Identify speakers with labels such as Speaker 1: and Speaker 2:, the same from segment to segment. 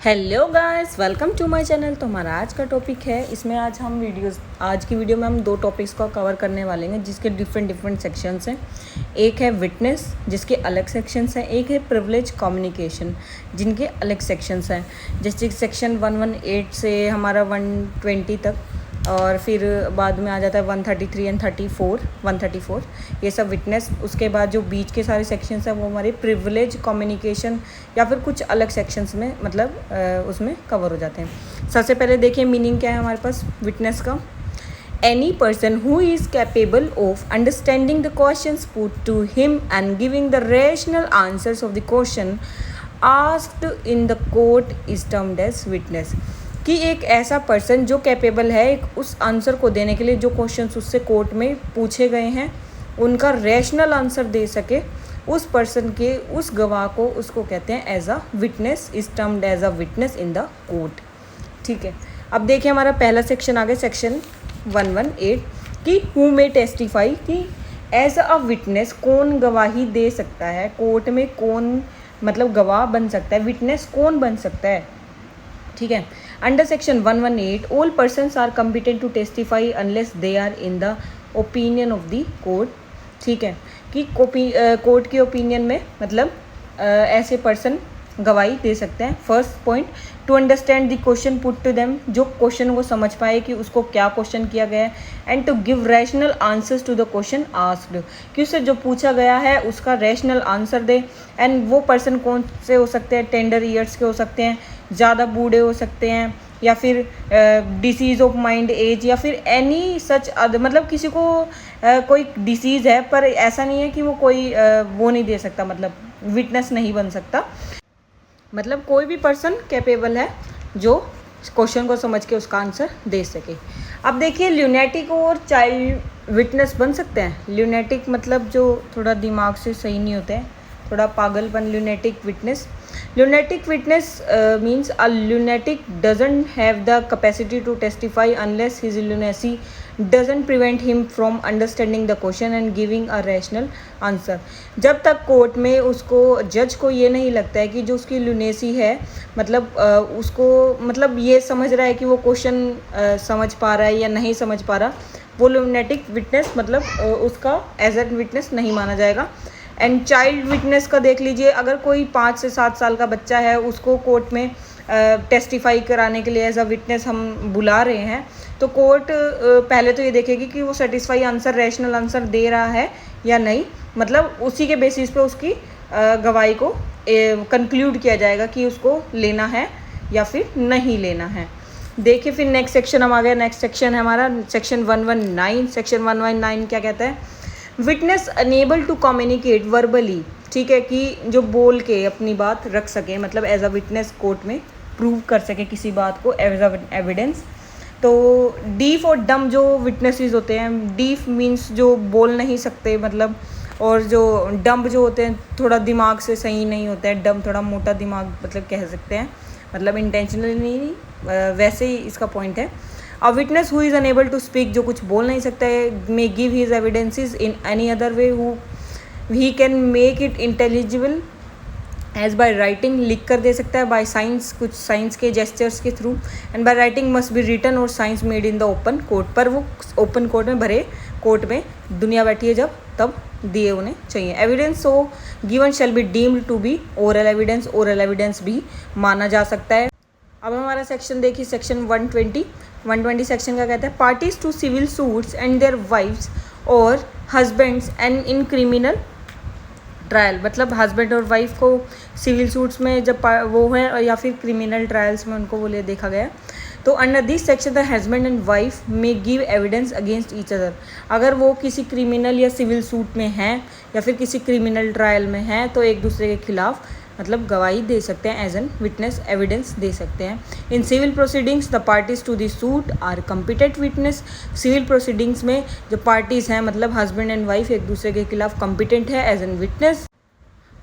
Speaker 1: Hello guys, welcome to my channel. तो हमारा आज का टॉपिक है, इसमें आज की वीडियो में हम दो टॉपिक्स को कवर करने वाले हैं जिसके डिफरेंट सेक्शंस हैं। एक है विटनेस जिसके अलग सेक्शंस हैं, एक है प्रिविलेज कम्युनिकेशन जिनके अलग सेक्शंस हैं। जैसे सेक्शन 118 से हमारा 120 तक, और फिर बाद में आ जाता है 133 एंड 134 ये सब विटनेस। उसके बाद जो बीच के सारे सेक्शंस हैं वो हमारे प्रिविलेज कम्युनिकेशन या फिर कुछ अलग सेक्शंस में उसमें कवर हो जाते हैं। सबसे पहले देखिए मीनिंग क्या है हमारे पास विटनेस का। Any person who is capable of understanding the questions put to him and giving the rational answers of the question asked in the court is termed as witness. कि एक ऐसा पर्सन जो capable है एक उस answer को देने के लिए जो क्वेश्चंस उससे कोर्ट में पूछे गए हैं उनका रैशनल आंसर दे सके, उस पर्सन के उस गवाह को उसको कहते हैं as a witness, is termed as a witness in the court. ठीक है, अब देखिए हमारा पहला सेक्शन आ गया, सेक्शन 118 कि हु मे टेस्टिफाई, कि एज अ विटनेस कौन गवाही दे सकता है कोर्ट में, कौन गवाह बन सकता है, विटनेस कौन बन सकता है। ठीक है, under section 118 all persons are competent to testify unless they are in the opinion of the court. ठीक है, कि कोर्ट के ओपिनियन में ऐसे पर्सन गवाही दे सकते हैं। First point, to understand the question put to them, जो क्वेश्चन वो समझ पाए कि उसको क्या क्वेश्चन किया गया है। And to give rational answers to the question asked, कि उससे जो पूछा गया है उसका रैशनल आंसर दे। एंड वो पर्सन कौन से हो सकते हैं, टेंडर ईयर्स के हो सकते हैं, ज़्यादा बूढ़े हो सकते हैं, या फिर डिसीज़ ऑफ माइंड एज, या फिर एनी सच किसी को कोई डिसीज़ है पर ऐसा नहीं है कि वो कोई वो नहीं दे सकता, विटनेस नहीं बन सकता। कोई भी पर्सन कैपेबल है जो क्वेश्चन को समझ के उसका आंसर दे सके। अब देखिए ल्यूनेटिक और चाइल्ड विटनेस बन सकते हैं। ल्यूनेटिक जो थोड़ा दिमाग से सही नहीं होते हैं, थोड़ा पागलपन। Lunatic witness means a lunatic doesn't have the capacity to testify unless his lunacy doesn't prevent him from understanding the question and giving a rational answer। जब तक कोर्ट में उसको जज को ये नहीं लगता है कि जो उसकी लुनेसी है उसको ये समझ रहा है कि वो क्वेश्चन समझ पा रहा है या नहीं समझ पा रहा, वो लुनेटिक विटनेस उसका एज ए विटनेस नहीं माना जाएगा। एंड चाइल्ड विटनेस का देख लीजिए, अगर कोई 5 से 7 साल का बच्चा है उसको कोर्ट में टेस्टिफाई कराने के लिए एज अ विटनेस हम बुला रहे हैं, तो कोर्ट पहले तो ये देखेगी कि वो सेटिस्फाई आंसर, रैशनल आंसर दे रहा है या नहीं। उसी के बेसिस पे उसकी गवाही को कंक्लूड किया जाएगा कि उसको लेना है या फिर नहीं लेना है। देखिए फिर नेक्स्ट सेक्शन हम आ गए। नेक्स्ट सेक्शन है हमारा सेक्शन 119। सेक्शन 119 क्या कहता है, witness unable to communicate verbally. ठीक है, कि जो बोल के अपनी बात रख सके, एज अ विटनेस कोर्ट में प्रूव कर सके किसी बात को एज अ एविडेंस। तो डीफ और डम जो विटनेसेस होते हैं, डीफ मीन्स जो बोल नहीं सकते और जो डम्ब जो होते हैं थोड़ा दिमाग से सही नहीं होता है, डम थोड़ा मोटा दिमाग कह सकते हैं, इंटेंशनली नहीं, वैसे ही इसका पॉइंट है। A witness who is unable to speak, जो कुछ बोल नहीं सकता है, may give his evidences in any other way who he can make it intelligible as by writing, लिख कर दे सकता है, बाय साइंस, कुछ साइंस के जेस्चर्स के through. And by writing must be written और signs made in the open court, पर वो ओपन कोर्ट में, भरे कोर्ट में दुनिया बैठी है जब तब दिए उन्हें चाहिए। Evidence so given shall be deemed to be oral evidence, oral evidence भी माना जा सकता है। अब हमारा सेक्शन देखिए, सेक्शन 120 सेक्शन का कहता है, parties to civil suits and their wives और husbands and in criminal trial, husband और वाइफ को सिविल सूट्स में जब वो हैं या फिर क्रिमिनल ट्रायल्स में उनको वो देखा गया। तो under this section the husband and wife may give evidence against each other, अगर वो किसी क्रिमिनल या सिविल सूट में हैं या फिर किसी क्रिमिनल ट्रायल में हैं तो एक दूसरे के खिलाफ गवाही दे सकते हैं, एज एन विटनेस एविडेंस दे सकते हैं। In civil proceedings the parties to the suit are competent witness, civil proceedings में जो पार्टीज़ हैं हस्बैंड एंड वाइफ एक दूसरे के खिलाफ कम्पिटेंट है एज एन विटनेस,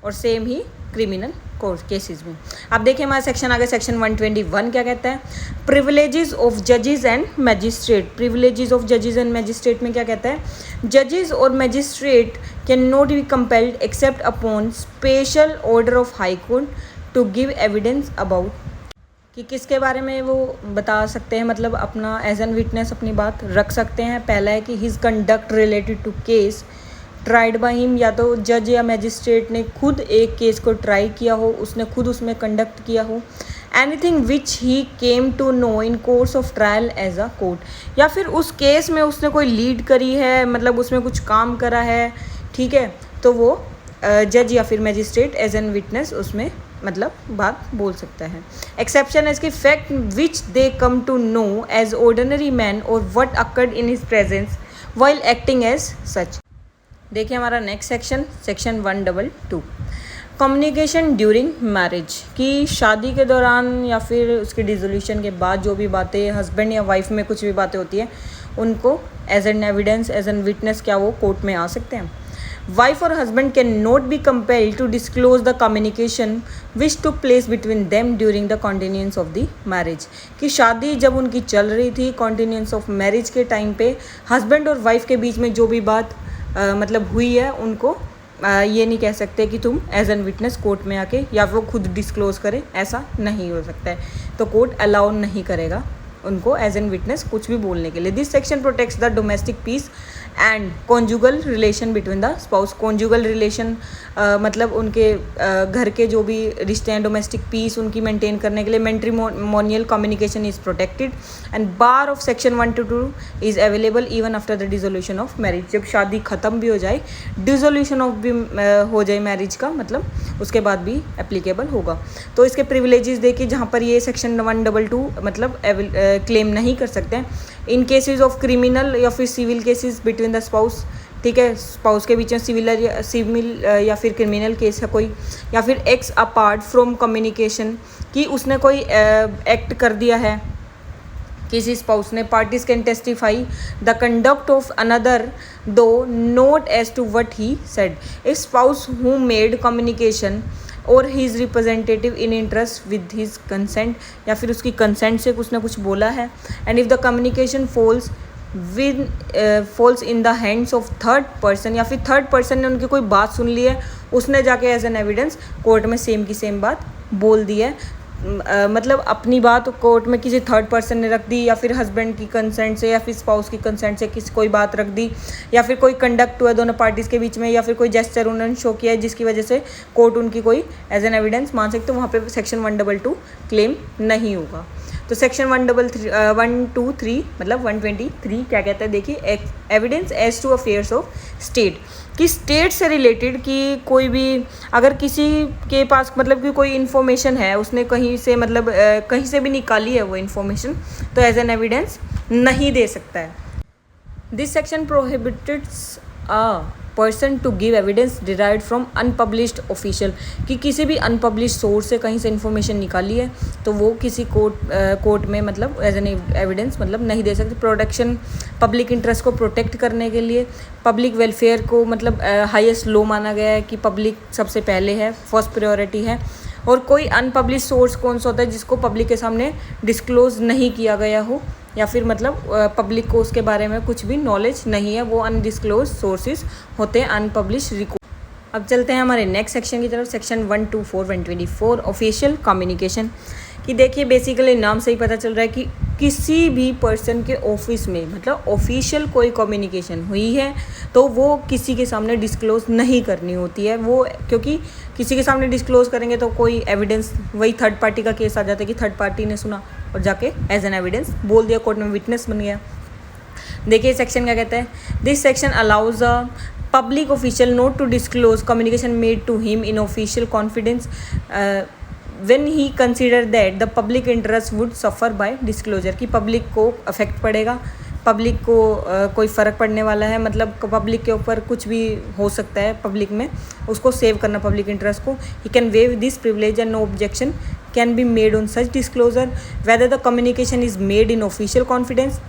Speaker 1: और सेम ही क्रिमिनल कोर्ट केसेस में। अब देखिए हमारा सेक्शन आगे, सेक्शन 121 क्या कहता है, प्रिविलेजेस ऑफ जजेस एंड मैजिस्ट्रेट। प्रिविलेजेस ऑफ जजेस एंड मैजिस्ट्रेट में क्या कहता है, जजेस और magistrate can not be compelled except upon special order of high court to give evidence about कि किसके बारे में वो बता सकते हैं, मतलब अपना एज एन विटनेस अपनी बात रख सकते हैं। पहला है कि his conduct related to case tried by him, या तो जज या मैजिस्ट्रेट ने खुद एक केस को ट्राई किया हो, उसने खुद उसमें कंडक्ट किया हो। Anything which he came to know in course of trial as a court, या फिर उस केस में उसने कोई लीड करी है, मतलब उसमें कुछ काम करा है, ठीक है, तो वो जज या फिर मैजिस्ट्रेट एज एन विटनेस उसमें मतलब बात बोल सकता है। एक्सेप्शन है इसकी fact which they come to know as ordinary man और what occurred in his presence while acting as such. देखिए हमारा next section 122 communication during marriage, कि शादी के दौरान या फिर उसके डिसोल्यूशन के बाद जो भी बातें हस्बैंड या वाइफ में कुछ भी बातें होती हैं उनको as an evidence as an witness क्या वो कोर्ट में आ सकते हैं। वाइफ और husband can not be compelled to disclose the communication which took place between them during the continuance of the marriage, कि शादी जब उनकी चल रही थी कॉन्टिन्यूंस ऑफ मैरिज के टाइम पे हस्बैंड और वाइफ के बीच में जो भी बात मतलब हुई है उनको ये नहीं कह सकते कि तुम एज एन विटनेस कोर्ट में आके या वो खुद डिस्क्लोज करें, ऐसा नहीं हो सकता है, तो कोर्ट अलाउ नहीं करेगा उनको एज एन विटनेस कुछ भी बोलने के लिए। This section protects the domestic peace and conjugal relation between the spouse. Conjugal relation मतलब उनके घर के जो भी रिश्ते हैं, डोमेस्टिक पीस उनकी मेंटेन करने के लिए matrimonial communication is protected and bar of section 122 is available even after the dissolution of marriage. जब शादी ख़त्म भी हो जाए, डिसोल्यूशन ऑफ भी हो जाए मैरिज का, मतलब उसके बाद भी एप्लीकेबल होगा। तो इसके प्रिविलेजेस देखिए, जहाँ पर ये सेक्शन 122 मतलब क्लेम नहीं कर सकते हैं इन केसेस ऑफ क्रिमिनल या फिर civil cases between the spouse, ठीक है, स्पाउस के बीच में सिविल या फिर क्रिमिनल केस है कोई, या फिर एक्स अपार्ट फ्रॉम कम्युनिकेशन, कि उसने कोई एक्ट कर दिया है किसी स्पाउस ने। Parties can testify the conduct of another though not as to what he said. If spouse who made communication और his representative in interest with his consent, या फिर उसकी कंसेंट से उसने कुछ बोला है, and if the communication falls in the hands of third person, या फिर थर्ड पर्सन ने उनकी कोई बात सुन ली है, उसने जाके एज एन एविडेंस कोर्ट में सेम की सेम बात बोल दी है, मतलब अपनी बात कोर्ट में किसी थर्ड पर्सन ने रख दी, या फिर हस्बैंड की कंसेंट से या फिर स्पाउस की कंसेंट से किसी कोई बात रख दी, या फिर कोई कंडक्ट हुआ दोनों पार्टीज़ के बीच में, या फिर कोई जेस्चर उन्होंने शो किया है जिसकी वजह से कोर्ट उनकी कोई एज एन एविडेंस मान सकते, तो वहाँ पे सेक्शन 122 क्लेम नहीं होगा। तो सेक्शन 123 मतलब 123 क्या कहता है, देखिए evidence as to affairs of state, कि स्टेट से रिलेटेड कि कोई भी अगर किसी के पास मतलब कि कोई इन्फॉर्मेशन है, उसने कहीं से मतलब कहीं से भी निकाली है वो इन्फॉर्मेशन, तो एज एन एविडेंस नहीं दे सकता है। This section prohibits a person to give evidence derived from unpublished official, कि किसी भी अनपब्लिश्ड सोर्स से कहीं से इन्फॉर्मेशन निकाली है तो वो किसी कोर्ट में मतलब एज एन एविडेंस मतलब नहीं दे सकते। प्रोटेक्शन पब्लिक इंटरेस्ट को प्रोटेक्ट करने के लिए पब्लिक वेलफेयर को मतलब हाईएस्ट लॉ माना गया है, कि पब्लिक सबसे पहले है, फर्स्ट प्रायोरिटी है। और कोई अनपब्लिश सोर्स कौन सा होता है, जिसको पब्लिक के सामने डिस्क्लोज नहीं किया गया हो, या फिर मतलब पब्लिक को उसके बारे में कुछ भी नॉलेज नहीं है, वो अनडिस्क्लोज सोर्सेज होते हैं, अनपब्लिश रिकॉर्ड। अब चलते हैं हमारे नेक्स्ट सेक्शन की तरफ, सेक्शन 124 ऑफिशियल कम्युनिकेशन, कि देखिए बेसिकली नाम से ही पता चल रहा है कि किसी भी पर्सन के ऑफिस में मतलब ऑफिशियल कोई कम्युनिकेशन हुई है तो वो किसी के सामने डिस्क्लोज नहीं करनी होती है, वो क्योंकि किसी के सामने डिस्क्लोज करेंगे तो कोई एविडेंस, वही थर्ड पार्टी का केस आ जाता है कि थर्ड पार्टी ने सुना और जाके एज एन एविडेंस बोल दिया, कोर्ट में विटनेस बन गया। देखिए सेक्शन क्या कहता है, this section allows a public official not to disclose communication made to him in official confidence when he consider that the public interest would suffer by disclosure, कि पब्लिक को affect पड़ेगा, public को कोई फ़र्क पड़ने वाला है, मतलब पब्लिक के ऊपर कुछ भी हो सकता है पब्लिक में, उसको सेव करना पब्लिक इंटरेस्ट को। He can waive this privilege and no objection can be made on such disclosure whether the communication is made in official confidence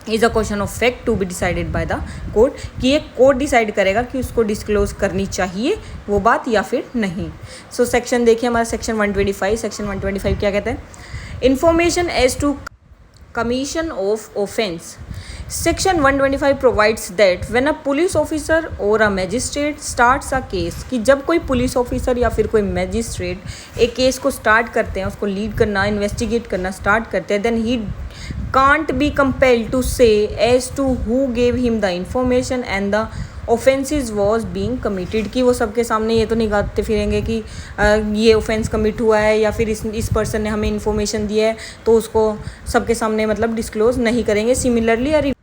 Speaker 1: is a question of fact to be decided by the court, कि ये court decide करेगा कि उसको disclose करनी चाहिए वो बात या फिर नहीं। सो सेक्शन देखिए हमारा सेक्शन 125 क्या कहता है, information as to commission of offence, section 125 provides that when a police officer or a magistrate starts a case, कि जब कोई पुलिस ऑफिसर या फिर कोई मैजिस्ट्रेट एक केस को स्टार्ट करते हैं, उसको लीड करना, इन्वेस्टिगेट करना स्टार्ट करते हैं, then he can't be compelled to say as to who gave him the information and the offences was being committed, कि वो सबके सामने ये तो नहीं गाते फिरेंगे कि ये ऑफेंस कमिट हुआ है या फिर इस पर्सन ने हमें इन्फॉर्मेशन दी है, तो उसको सबके सामने मतलब डिस्क्लोज नहीं करेंगे। सिमिलरली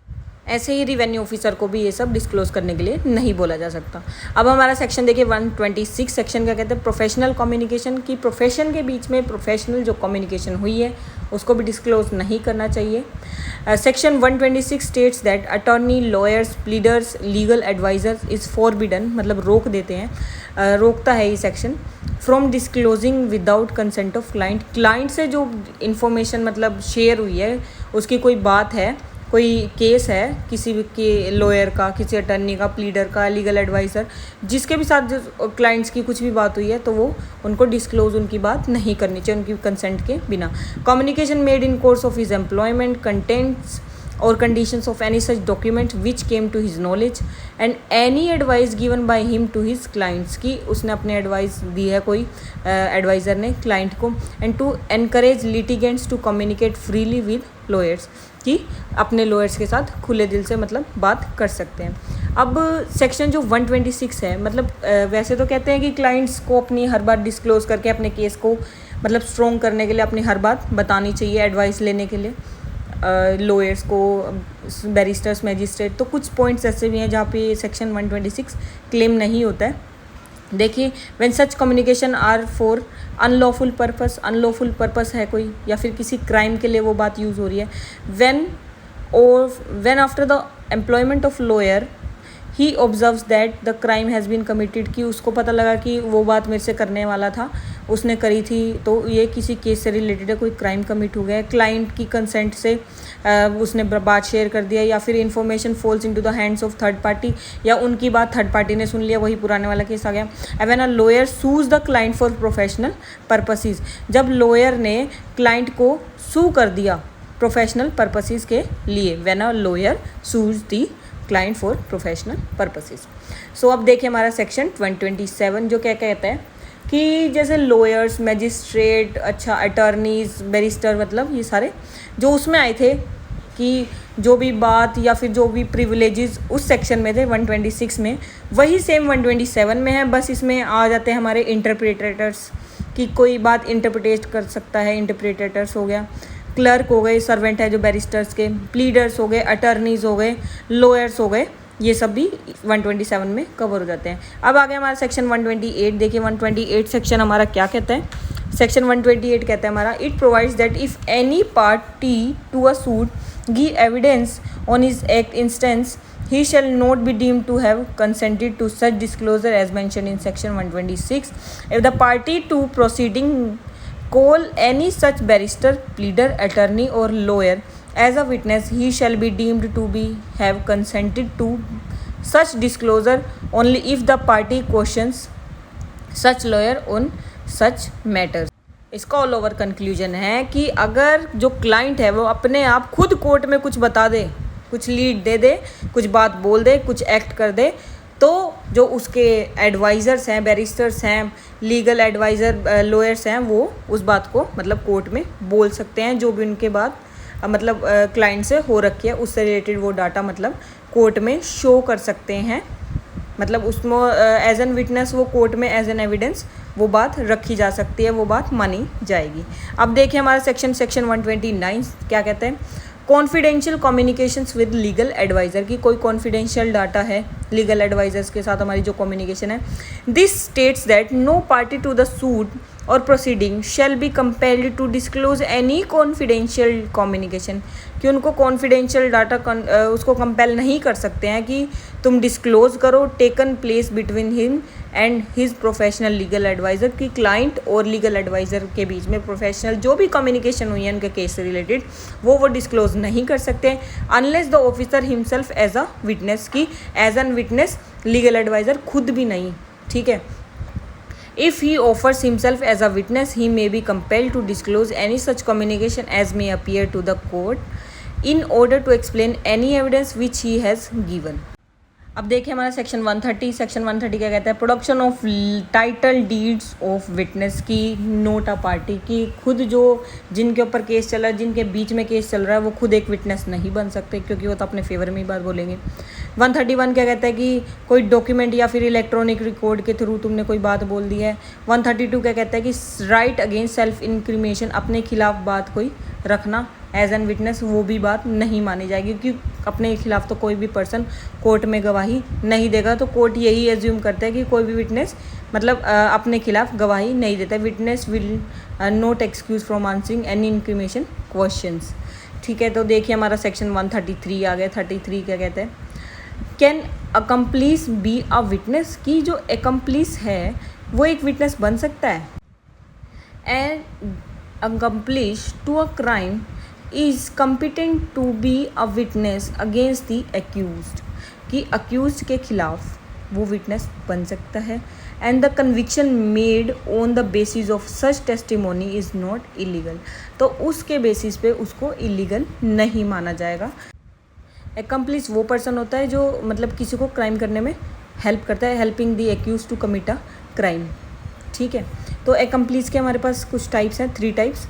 Speaker 1: ऐसे ही रिवेन्यू ऑफिसर को भी ये सब डिस्क्लोज करने के लिए नहीं बोला जा सकता। अब हमारा सेक्शन देखिए 126 सेक्शन क्या कहते हैं, प्रोफेशनल कम्युनिकेशन, की प्रोफेशन के बीच में प्रोफेशनल जो कम्युनिकेशन हुई है उसको भी डिस्क्लोज नहीं करना चाहिए। Section 126 states that attorney, lawyers, pleaders, legal advisers is forbidden, मतलब रोक देते हैं, रोकता है ये section, from disclosing without consent of client. Client से जो इन्फॉर्मेशन मतलब शेयर हुई है, उसकी कोई बात है, कोई केस है किसी भी के लॉयर का, किसी अटर्नी का, प्लीडर का, लीगल एडवाइज़र, जिसके भी साथ जो क्लाइंट्स की कुछ भी बात हुई है, तो वो उनको डिस्क्लोज उनकी बात नहीं करनी चाहिए उनकी कंसेंट के बिना। Communication made in course of his employment, contents or conditions of any such document which came to his knowledge and any advice given by him to his clients, की उसने अपने एडवाइस दी है कोई एडवाइज़र ने client को, and to encourage litigants to communicate freely with lawyers, कि अपने lawyers के साथ खुले दिल से मतलब बात कर सकते हैं। अब सेक्शन जो 126 है, मतलब वैसे तो कहते हैं कि क्लाइंट्स को अपनी हर बात डिस्क्लोज करके अपने केस को मतलब स्ट्रॉन्ग करने के लिए अपनी हर बात बतानी चाहिए एडवाइस लेने के लिए लॉयर्स को, बैरिस्टर्स, मैजिस्ट्रेट। तो कुछ पॉइंट्स ऐसे भी हैं जहाँ पे सेक्शन 126 क्लेम नहीं होता है। देखिए, when such communication are for unlawful purpose, unlawful purpose है कोई या फिर किसी क्राइम के लिए वो बात यूज़ हो रही है। When after the employment of lawyer he observes that the crime has been committed, कि उसको पता लगा कि वो बात मेरे से करने वाला था, उसने करी थी, तो ये किसी केस से रिलेटेड है, कोई क्राइम कमिट हो गया है, क्लाइंट की कंसेंट से उसने बात शेयर कर दिया, या फिर information falls into the hands of third party, या उनकी बात थर्ड पार्टी ने सुन लिया, वही पुराने वाला केस आ गया। When a lawyer sues the client for professional purposes, जब लॉयर ने क्लाइंट को सू कर दिया प्रोफेशनल पर्पसेस के लिए, when a lawyer sues the client for professional purposes. So अब देखिए हमारा सेक्शन 127 जो क्या कहता है कि जैसे लॉयर्स, मैजिस्ट्रेट, अच्छा अटर्नीज, बैरिस्टर, मतलब ये सारे जो उसमें आए थे कि जो भी बात या फिर जो भी प्रिविलेजेस उस सेक्शन में थे 126 में, वही सेम 127 में है, बस इसमें आ जाते हैं हमारे इंटरप्रेटर्स, कि कोई बात इंटरप्रिटेट कर सकता है, इंटरप्रेटर्स हो गया, क्लर्क हो गए, सर्वेंट है जो बैरिस्टर्स के, प्लीडर्स हो गए, अटर्नीज हो गए, लॉयर्स हो गए, ये सब भी 127 में कवर हो जाते हैं। अब आगे हमारा सेक्शन 128 देखिए, 128 सेक्शन हमारा क्या कहता है। सेक्शन 128 कहता है हमारा, it provides that if any party to a suit give evidence on his act instance he shall not be deemed to have consented to such disclosure as mentioned in section 126 if the party to proceeding call any such barrister, pleader, attorney or lawyer as a witness, he shall be deemed to be have consented to such disclosure only if the party questions such lawyer on such matters। इसका all over conclusion है कि अगर जो client है वो अपने आप खुद कोर्ट में कुछ बता दे, कुछ लीड दे दे, कुछ बात बोल दे, कुछ एक्ट कर दे, तो जो उसके एडवाइज़र्स हैं, बैरिस्टर्स हैं, लीगल एडवाइज़र, लॉयर्स हैं, वो उस बात को मतलब कोर्ट में बोल सकते हैं, जो भी उनके बात मतलब क्लाइंट से हो रखी है उससे रिलेटेड वो डाटा मतलब कोर्ट में शो कर सकते हैं, मतलब उसमें एज एन विटनेस वो कोर्ट में एज एन एविडेंस वो बात रखी जा सकती है, वो बात मानी जाएगी। अब देखिए हमारा सेक्शन 129 क्या कहते हैं, confidential communications with legal adviser, की कोई कॉन्फिडेंशियल डाटा है लीगल एडवाइज़र्स के साथ हमारी जो कम्युनिकेशन है। This states that no party to the suit और proceeding shall be compelled to disclose any confidential communication, कि उनको कॉन्फिडेंशियल डाटा उसको कंपेल नहीं कर सकते हैं कि तुम डिस्क्लोज करो, taken place between him and his professional legal adviser, की क्लाइंट और लीगल एडवाइज़र के बीच में प्रोफेशनल जो भी कम्युनिकेशन हुई है उनके केस से रिलेटेड वो डिस्क्लोज नहीं कर सकते unless the officer himself as a witness, की as an witness legal adviser खुद भी नहीं, ठीक है। If he offers himself as a witness, he may be compelled to disclose any such communication as may appear to the court in order to explain any evidence which he has given. अब देखिए हमारा section 130 क्या कहता है, production of title deeds of witness की note a party, की खुद जो जिनके ऊपर केस चल रहा है, जिनके बीच में केस चल रहा है, वो खुद एक विटनेस नहीं बन सकते क्योंकि वो तो अपने फेवर में ही बात बोलेंगे। 131 क्या कहता है कि कोई डॉक्यूमेंट या फिर इलेक्ट्रॉनिक रिकॉर्ड के थ्रू तुमने कोई बात बोल दी है। 132 क्या कहता है कि राइट अगेंस्ट सेल्फ इंक्रीमेशन, अपने खिलाफ बात कोई रखना एज एन विटनेस, वो भी बात नहीं मानी जाएगी क्योंकि अपने खिलाफ तो कोई भी पर्सन कोर्ट में गवाही नहीं देगा। तो कोर्ट यही एज्यूम करता है कि कोई भी विटनेस मतलब अपने खिलाफ गवाही नहीं देता। Witness will not excuse from answering any incrimination questions. ठीक है, तो देखिए हमारा सेक्शन 133 आ गया। 33 क्या कहते हैं, can accomplish B a witness, की जो अकम्प्लिस है वो एक विटनेस बन सकता है। And accomplice to a crime is competent to be a witness against the accused, कि अक्यूज्ड के खिलाफ वो विटनेस बन सकता है। And the conviction made on the basis of such testimony is not illegal, तो उसके बेसिस पे उसको इलीगल नहीं माना जाएगा। एक्म्प्लिस वो पर्सन होता है जो मतलब किसी को क्राइम करने में हेल्प करता है, helping the accuse to commit a crime. ठीक है, तो एक्म्प्लिस के हमारे पास कुछ टाइप्स हैं, 3 टाइप्स।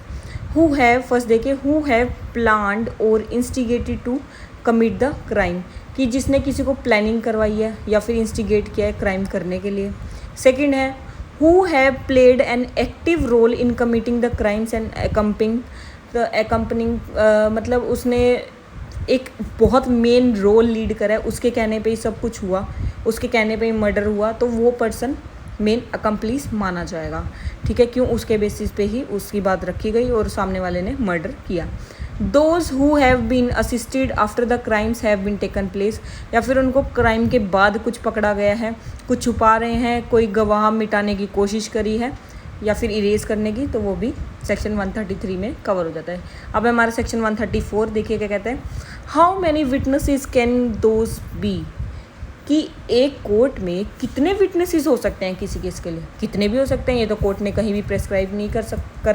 Speaker 1: हु हैव, फर्स्ट देखिए, who have planned or instigated to commit the crime, कि जिसने किसी को प्लानिंग करवाई है या फिर इंस्टिगेट किया है क्राइम करने के लिए। सेकंड है who have played an active role in committing the crimes and accompanying, मतलब उसने एक बहुत मेन रोल लीड करा है, उसके कहने पे ही सब कुछ हुआ, उसके कहने पे ही मर्डर हुआ, तो वो पर्सन मेन अकम्प्लिस माना जाएगा। ठीक है, क्यों, उसके बेसिस पे ही उसकी बात रखी गई और सामने वाले ने मर्डर किया। Those who have been assisted after the crimes have been taken place, या फिर उनको क्राइम के बाद कुछ पकड़ा गया है, कुछ छुपा रहे हैं, कोई गवाह मिटाने की कोशिश करी है या फिर इरेज करने की, तो वो भी सेक्शन 133 में कवर हो जाता है। अब हमारा सेक्शन 134 देखिए क्या कहते हैं, how many witnesses can those be, कि एक कोर्ट में कितने विटनेसेस हो सकते हैं किसी केस के लिए, कितने भी हो सकते हैं, ये तो कोर्ट ने कहीं भी प्रेस्क्राइब नहीं कर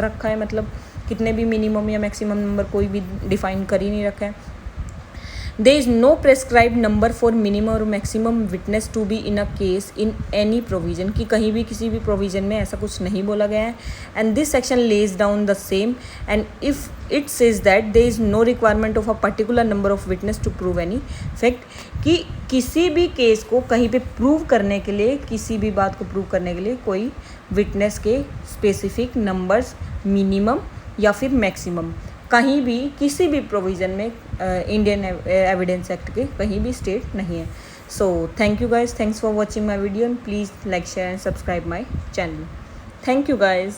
Speaker 1: रखा है, मतलब कितने भी मिनिमम या मैक्सिमम नंबर कोई भी डिफाइन कर ही नहीं रखा है। There is no prescribe number for minimum और maximum witness to be in a case in any provision, कि कहीं भी किसी भी प्रोविजन में ऐसा कुछ नहीं बोला गया है। And this section lays down the same and if it says that there is no requirement of a particular number of witness to prove any fact, कि किसी भी केस को कहीं पे प्रूव करने के लिए, किसी भी बात को प्रूव करने के लिए कोई विटनेस के स्पेसिफिक नंबर्स मिनिमम या फिर मैक्सिमम कहीं भी किसी भी प्रोविज़न में इंडियन एविडेंस एक्ट के कहीं भी स्टेट नहीं है। So thank you guys, thanks for watching my video and please like share and subscribe my channel. Thank you guys.